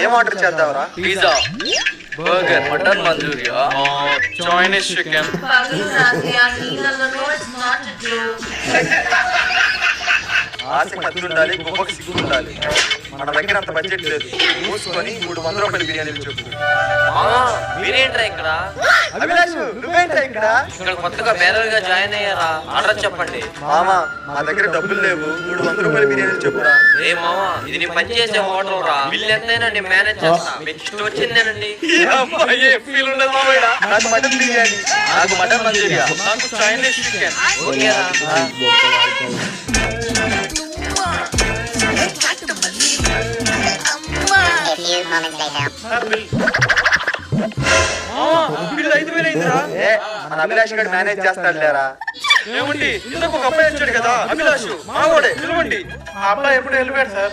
ఏం ఆర్డర్ చేద్దాంరా? Pizza, burger, mutton manchuria, Chinese chicken. ఆశకి హద్దు ఉండాలి, గుమ్మకి సిగ్గు ఉండాలి. మన దగ్గర అంత బడ్జెట్ లేదు. మూసుకొని 300 రూపాయల బిర్యానీలు చెప్పు. మీరేంట్రా ఇక్కడ? అభిలాష్ నువ్వేంటా ఇక్కడ? ఇక్కడ కొత్తగా బేరర్గా జాయిన్ అయ్యారా? ఆర్డర్ చెప్పండి. మామా మా దగ్గర డబ్బులు లేవు, 300 రూపాయల బిర్యానీలు చెప్పురా. ఏ మామా, ఇది నీ పని చేసే హోటల్ రా. బిల్ ఎంతైనా నేను మేనేజ్ చేస్తా. మీకు ఇష్టం వచ్చిందేనండి. నాకు మటన్ బిర్యానీ. నాకు మటన్ మంచూరియా. నాకు చైనీస్ చికెన్. ఓకేరా? A few moments later. Bill 5,000 అయిందిరా. ఏ మన అభిలాష్ గారు మేనేజ్ చేస్తాడు లేరా? ఏమండి, ఇందుకు ఒక అబ్బాయి వచ్చాడు కదా, అభిలాష్ మావాడే, పిలవండి. ఆ అబ్బాయి ఎప్పుడు వెళ్ళిపోయాడు సార్.